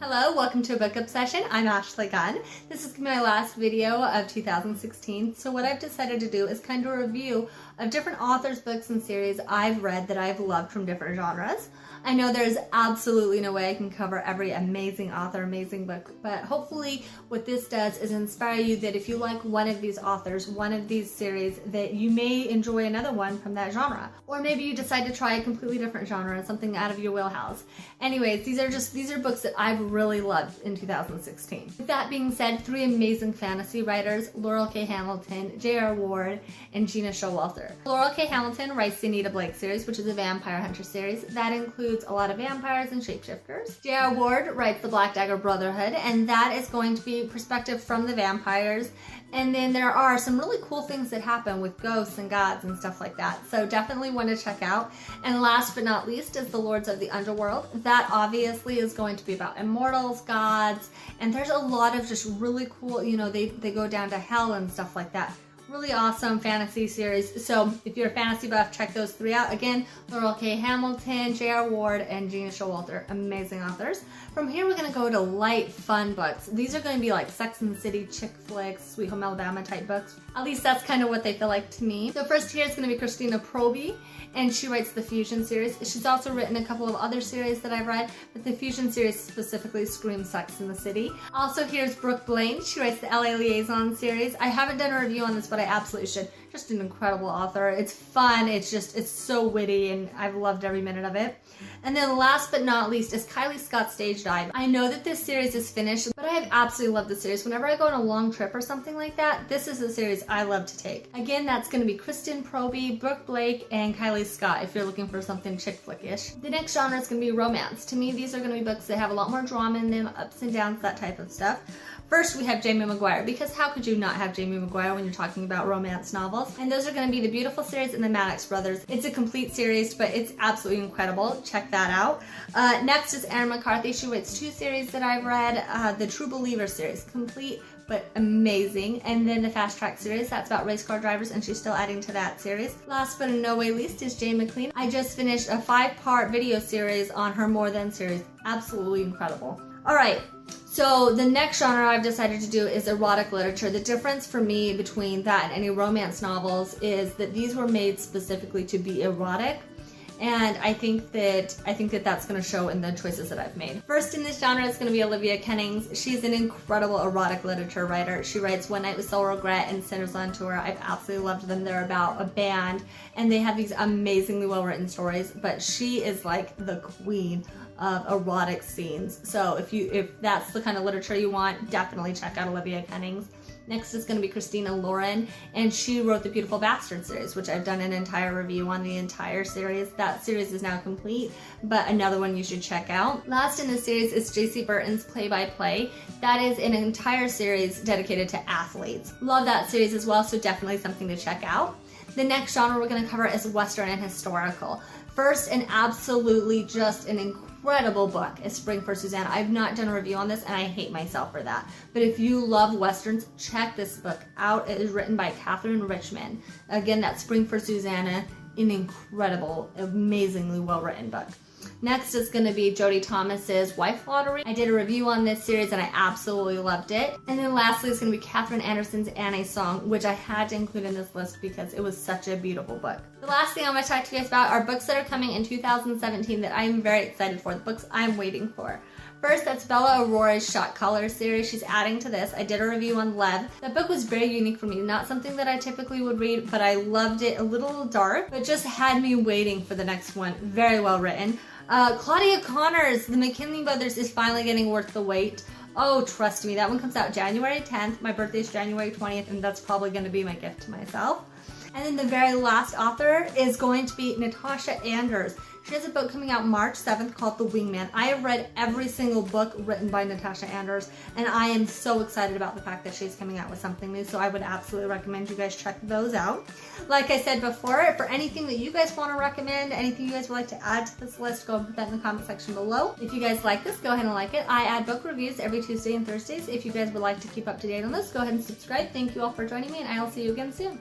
Hello, welcome to a book obsession. I'm Ashley Gunn. This is my last video of 2016. So what I've decided to do is kind of a review of different authors, books, and series I've read that I've loved from different genres. I know there's absolutely no way I can cover every amazing author, amazing book, but hopefully what this does is inspire you that if you like one of these authors, one of these series, that you may enjoy another one from that genre. Or maybe you decide to try a completely different genre, something out of your wheelhouse. Anyways, these are books that I've really loved in 2016. With that being said, three amazing fantasy writers, Laurell K. Hamilton, J.R. Ward, and Gina Showalter. Laurell K. Hamilton writes the Anita Blake series, which is a vampire hunter series. That includes a lot of vampires and shapeshifters. J.R. Ward writes the Black Dagger Brotherhood, and that is going to be perspective from the vampires. And then there are some really cool things that happen with ghosts and gods and stuff like that. So definitely one to check out. And last but not least is The Lords of the Underworld. That obviously is going to be about immortals, gods, and there's a lot of just really cool, they go down to hell and stuff like that. Really awesome fantasy series. So if you're a fantasy buff, check those three out. Again, Laurell K. Hamilton, J.R. Ward, and Gina Showalter. Amazing authors. From here, we're going to go to light, fun books. These are going to be like Sex and the City, chick flicks, Sweet Home Alabama type books. At least that's kind of what they feel like to me. So first here is going to be Christina Proby, and she writes the Fusion series. She's also written a couple of other series that I've read, but the Fusion series specifically screams Sex and the City. Also here's Brooke Blaine. She writes the LA Liaison series. I haven't done a review on this, but I absolutely should. Just an incredible author. It's fun. It's so witty, and I've loved every minute of it. And then last but not least is Kylie Scott Stage Dive. I know that this series is finished, but I have absolutely loved this series. Whenever I go on a long trip or something like that, this is a series I love to take. Again, that's going to be Kristen Proby, Brooke Blake, and Kylie Scott if you're looking for something chick flick-ish. The next genre is going to be romance. To me, these are going to be books that have a lot more drama in them, ups and downs, that type of stuff. First, we have Jamie McGuire, because how could you not have Jamie McGuire when you're talking about romance novels? And those are going to be the Beautiful series and the Maddox Brothers. It's a complete series, but it's absolutely incredible. Check that out. Next is Erin McCarthy. She writes two series that I've read. The True Believer series, complete but amazing. And then the Fast Track series, that's about race car drivers, and she's still adding to that series. Last but in no way least is Jane McLean. I just finished a 5-part video series on her More Than series. Absolutely incredible. All right. So the next genre I've decided to do is erotic literature. The difference for me between that and any romance novels is that these were made specifically to be erotic. And I think that that's going to show in the choices that I've made. First in this genre is going to be Olivia Kennings. She's an incredible erotic literature writer. She writes One Night with Soul Regret and Sinners on Tour. I've absolutely loved them. They're about a band, and they have these amazingly well-written stories, but she is like the queen of erotic scenes. So if that's the kind of literature you want, definitely check out Olivia Kennings. Next is going to be Christina Lauren, and she wrote the Beautiful Bastard series, which I've done an entire review on the entire series. That series is now complete, but another one you should check out. Last in the series is J.C. Burton's Play by Play. That is an entire series dedicated to athletes. Love that series as well, so definitely something to check out. The next genre we're going to cover is Western and Historical. First, and absolutely just an incredible book is Spring for Susanna. I've not done a review on this, and I hate myself for that. But if you love Westerns, check this book out. It is written by Catherine Richmond. Again, that's Spring for Susanna, an incredible, amazingly well-written book. Next is going to be Jodie Thomas's Wife Lottery. I did a review on this series and I absolutely loved it. And then lastly is going to be Catherine Anderson's Annie Song, which I had to include in this list because it was such a beautiful book. The last thing I'm going to talk to you guys about are books that are coming in 2017 that I'm very excited for, the books I'm waiting for. First, that's Bella Aurora's Shot Color series. She's adding to this. I did a review on Lev. That book was very unique for me. Not something that I typically would read, but I loved it. A little dark, but just had me waiting for the next one. Very well written. Claudia Connors, The McKinley Brothers is finally getting worth the wait. Oh, trust me, that one comes out January 10th. My birthday is January 20th, and that's probably going to be my gift to myself. And then the very last author is going to be Natasha Anders. She has a book coming out March 7th called The Wingman. I have read every single book written by Natasha Anders, and I am so excited about the fact that she's coming out with something new, so I would absolutely recommend you guys check those out. Like I said before, for anything that you guys want to recommend, anything you guys would like to add to this list, go and put that in the comment section below. If you guys like this, go ahead and like it. I add book reviews every Tuesday and Thursdays. If you guys would like to keep up to date on this, go ahead and subscribe. Thank you all for joining me, and I will see you again soon.